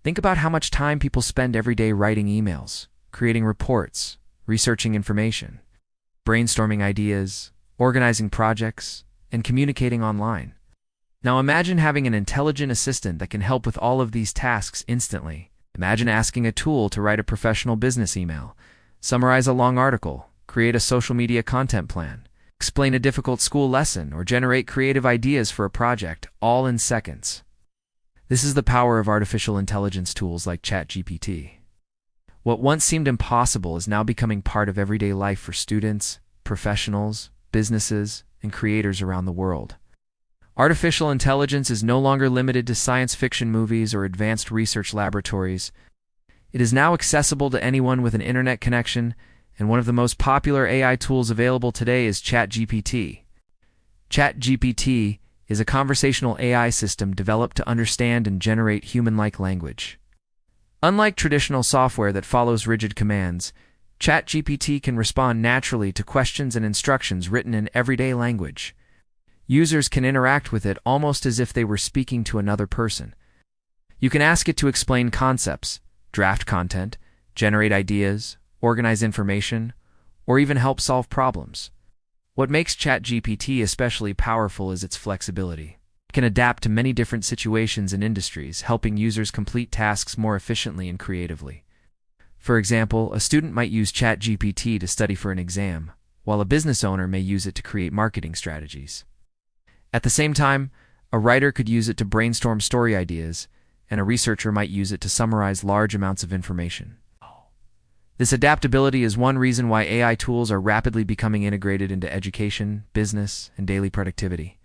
Think about how much time people spend every day writing emails, creating reports, researching information, brainstorming ideas, organizing projects, and communicating online. Now imagine having an intelligent assistant that can help with all of these tasks instantly. Imagine asking a tool to write a professional business email, summarize a long article, create a social media content plan, explain a difficult school lesson, or generate creative ideas for a project, all in seconds. This is the power of artificial intelligence tools like ChatGPT. What once seemed impossible is now becoming part of everyday life for students, professionals, businesses, and creators around the world. Artificial intelligence is no longer limited to science fiction movies or advanced research laboratories. It is now accessible to anyone with an internet connection, and one of the most popular AI tools available today is ChatGPT. ChatGPT is a conversational AI system developed to understand and generate human-like language. Unlike traditional software that follows rigid commands, ChatGPT can respond naturally to questions and instructions written in everyday language. Users can interact with it almost as if they were speaking to another person. You can ask it to explain concepts, draft content, generate ideas, organize information, or even help solve problems. What makes ChatGPT especially powerful is its flexibility. It can adapt to many different situations and industries, helping users complete tasks more efficiently and creatively. For example, a student might use ChatGPT to study for an exam, while a business owner may use it to create marketing strategies. At the same time, a writer could use it to brainstorm story ideas, and a researcher might use it to summarize large amounts of information. This adaptability is one reason why AI tools are rapidly becoming integrated into education, business, and daily productivity.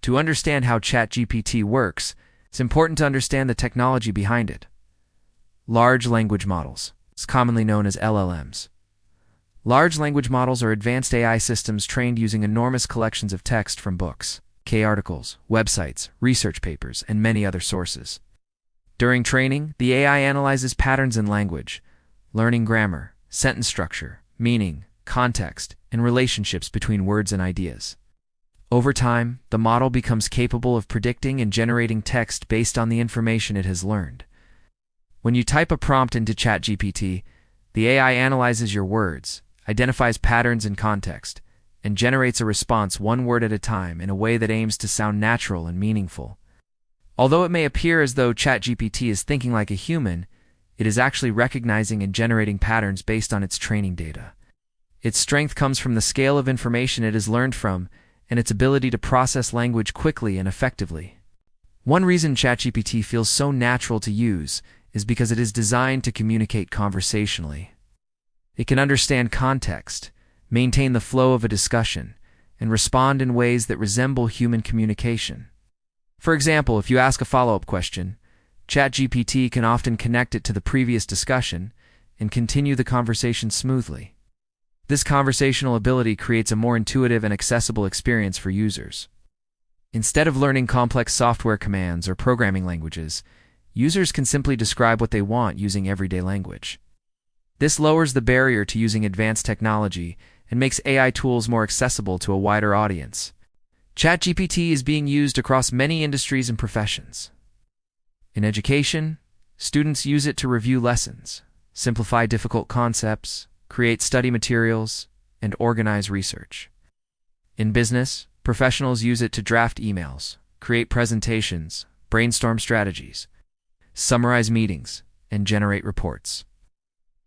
To understand how ChatGPT works, it's important to understand the technology behind it. Large language models, it's commonly known as LLMs. Large language models are advanced AI systems trained using enormous collections of text from books, articles, websites, research papers, and many other sources. During training, the AI analyzes patterns in language, learning grammar, sentence structure, meaning, context, and relationships between words and ideas. Over time, the model becomes capable of predicting and generating text based on the information it has learned. When you type a prompt into ChatGPT, the AI analyzes your words, identifies patterns in context, and generates a response one word at a time in a way that aims to sound natural and meaningful. Although it may appear as though ChatGPT is thinking like a human, it is actually recognizing and generating patterns based on its training data. Its strength comes from the scale of information it has learned from and its ability to process language quickly and effectively. One reason ChatGPT feels so natural to use is because it is designed to communicate conversationally. It can understand context, maintain the flow of a discussion, and respond in ways that resemble human communication. For example, if you ask a follow-up question, ChatGPT can often connect it to the previous discussion and continue the conversation smoothly. This conversational ability creates a more intuitive and accessible experience for users. Instead of learning complex software commands or programming languages, users can simply describe what they want using everyday language. This lowers the barrier to using advanced technology and makes AI tools more accessible to a wider audience. ChatGPT is being used across many industries and professions. In education, students use it to review lessons, simplify difficult concepts, create study materials, and organize research. In business, professionals use it to draft emails, create presentations, brainstorm strategies, summarize meetings, and generate reports.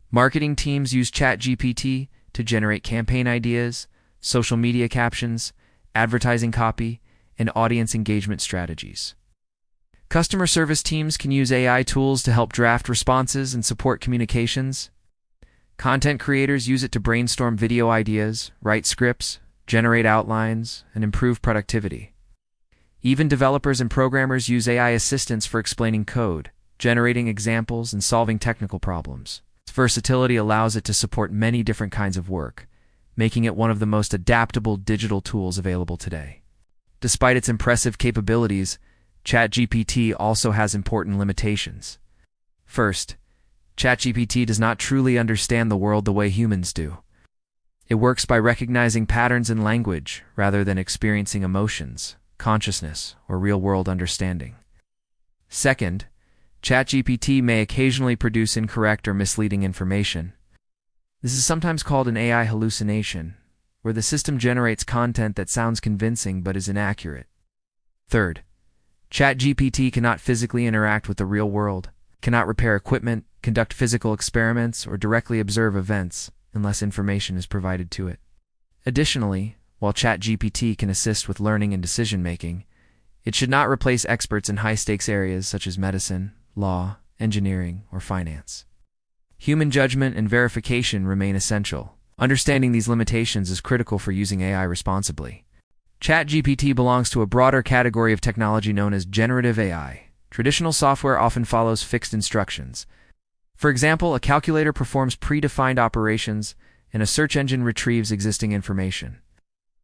Marketing teams use ChatGPT to generate campaign ideas, social media captions, advertising copy, and audience engagement strategies. Customer service teams can use AI tools to help draft responses and support communications. Content creators use it to brainstorm video ideas, write scripts, generate outlines, and improve productivity. Even developers and programmers use AI assistants for explaining code, generating examples, and solving technical problems. Its versatility allows it to support many different kinds of work, making it one of the most adaptable digital tools available today. Despite its impressive capabilities, ChatGPT also has important limitations. First, ChatGPT does not truly understand the world the way humans do. It works by recognizing patterns in language rather than experiencing emotions, consciousness, or real-world understanding. Second, ChatGPT may occasionally produce incorrect or misleading information. This is sometimes called an AI hallucination, where the system generates content that sounds convincing but is inaccurate. Third, ChatGPT cannot physically interact with the real world, cannot repair equipment, conduct physical experiments, or directly observe events unless information is provided to it. Additionally, while ChatGPT can assist with learning and decision-making, it should not replace experts in high-stakes areas such as medicine, law, engineering, or finance. Human judgment and verification remain essential. Understanding these limitations is critical for using AI responsibly. ChatGPT belongs to a broader category of technology known as generative AI. Traditional software often follows fixed instructions. For example, a calculator performs predefined operations, and a search engine retrieves existing information.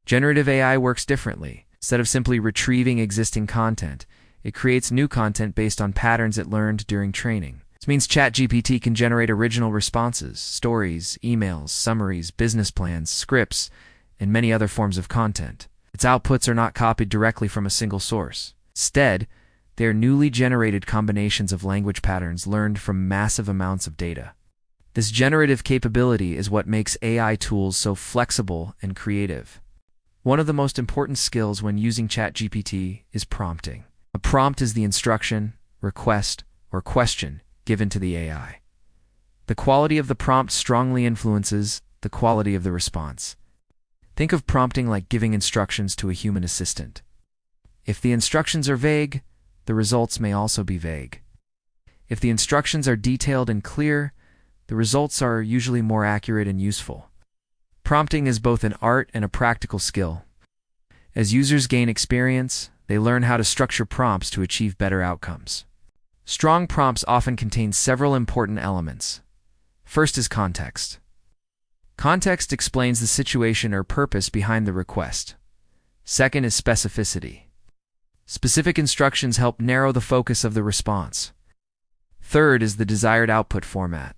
Generative AI works differently. Instead of simply retrieving existing content, it creates new content based on patterns it learned during training. This means ChatGPT can generate original responses, stories, emails, summaries, business plans, scripts, and many other forms of content. Its outputs are not copied directly from a single source. Instead, they are newly generated combinations of language patterns learned from massive amounts of data. This generative capability is what makes AI tools so flexible and creative. One of the most important skills when using ChatGPT is prompting. A prompt is the instruction, request, or question given to the AI. The quality of the prompt strongly influences the quality of the response. Think of prompting like giving instructions to a human assistant. If the instructions are vague, the results may also be vague. If the instructions are detailed and clear, the results are usually more accurate and useful. Prompting is both an art and a practical skill. As users gain experience, they learn how to structure prompts to achieve better outcomes. Strong prompts often contain several important elements. First is context. Context explains the situation or purpose behind the request. Second is specificity. Specific instructions help narrow the focus of the response. Third is the desired output format.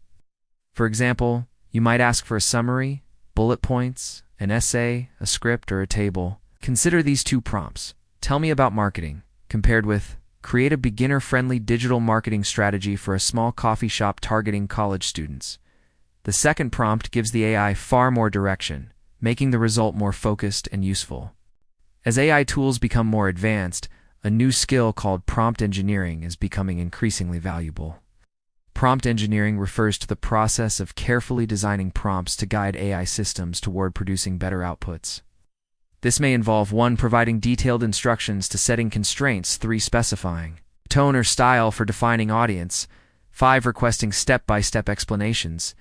For example, you might ask for a summary, bullet points, an essay, a script, or a table. Consider these two prompts. Tell me about marketing, compared with create a beginner-friendly digital marketing strategy for a small coffee shop targeting college students. The second prompt gives the AI far more direction, making the result more focused and useful. As AI tools become more advanced, a new skill called prompt engineering is becoming increasingly valuable. Prompt engineering refers to the process of carefully designing prompts to guide AI systems toward producing better outputs. This may involve 1. Providing detailed instructions to setting constraints, 3. Specifying tone or style for defining audience, 5. Requesting step-by-step explanations,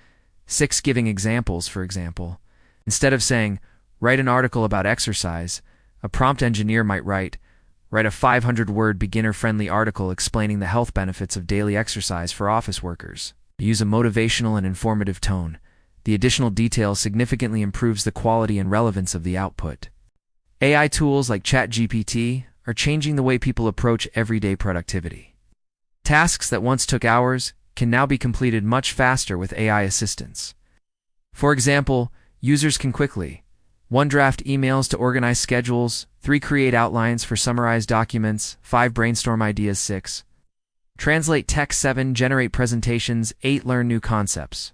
6. Giving examples, for example. Instead of saying, write an article about exercise, a prompt engineer might write a 500-word beginner-friendly article explaining the health benefits of daily exercise for office workers. Use a motivational and informative tone. The additional detail significantly improves the quality and relevance of the output. AI tools like ChatGPT are changing the way people approach everyday productivity. Tasks that once took hours can now be completed much faster with AI assistance. For example, users can quickly 1. Draft emails to organize schedules, 3. Create outlines for summarized documents, 5. Brainstorm ideas, 6. Translate text, 7. Generate presentations, 8. Learn new concepts.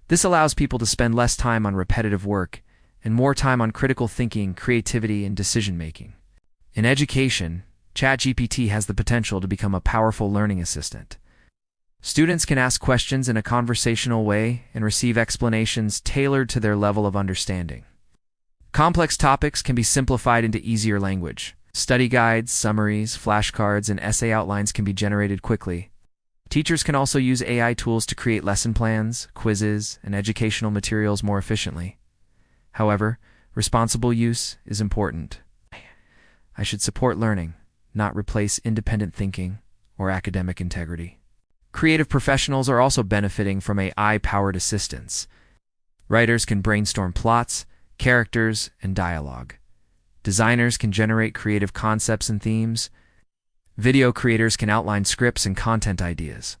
This allows people to spend less time on repetitive work and more time on critical thinking, creativity, and decision-making. In education, ChatGPT has the potential to become a powerful learning assistant. Students can ask questions in a conversational way and receive explanations tailored to their level of understanding. Complex topics can be simplified into easier language. Study guides, summaries, flashcards, and essay outlines can be generated quickly. Teachers can also use AI tools to create lesson plans, quizzes, and educational materials more efficiently. However, responsible use is important. I should support learning, not replace independent thinking or academic integrity. Creative professionals are also benefiting from AI-powered assistance. Writers can brainstorm plots, characters, and dialogue. Designers can generate creative concepts and themes. Video creators can outline scripts and content ideas.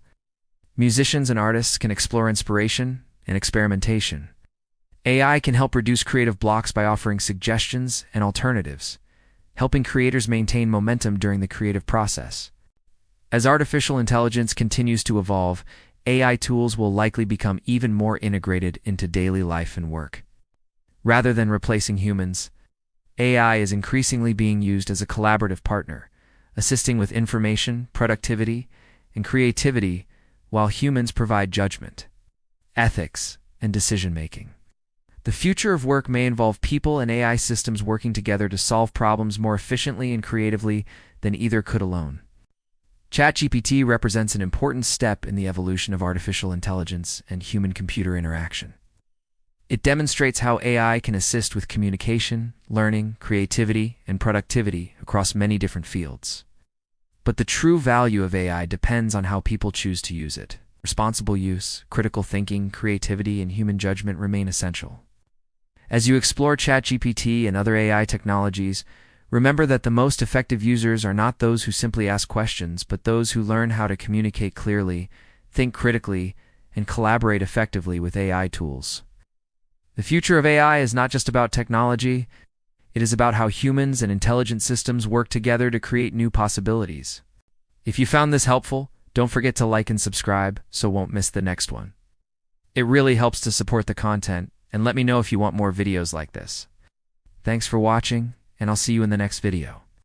Musicians and artists can explore inspiration and experimentation. AI can help reduce creative blocks by offering suggestions and alternatives, helping creators maintain momentum during the creative process. As artificial intelligence continues to evolve, AI tools will likely become even more integrated into daily life and work. Rather than replacing humans, AI is increasingly being used as a collaborative partner, assisting with information, productivity, and creativity, while humans provide judgment, ethics, and decision-making. The future of work may involve people and AI systems working together to solve problems more efficiently and creatively than either could alone. ChatGPT represents an important step in the evolution of artificial intelligence and human-computer interaction. It demonstrates how AI can assist with communication, learning, creativity, and productivity across many different fields. But the true value of AI depends on how people choose to use it. Responsible use, critical thinking, creativity, and human judgment remain essential. As you explore ChatGPT and other AI technologies, remember that the most effective users are not those who simply ask questions, but those who learn how to communicate clearly, think critically, and collaborate effectively with AI tools. The future of AI is not just about technology, it is about how humans and intelligent systems work together to create new possibilities. If you found this helpful, don't forget to like and subscribe so won't miss the next one. It really helps to support the content, and let me know if you want more videos like this. Thanks for watching, and I'll see you in the next video.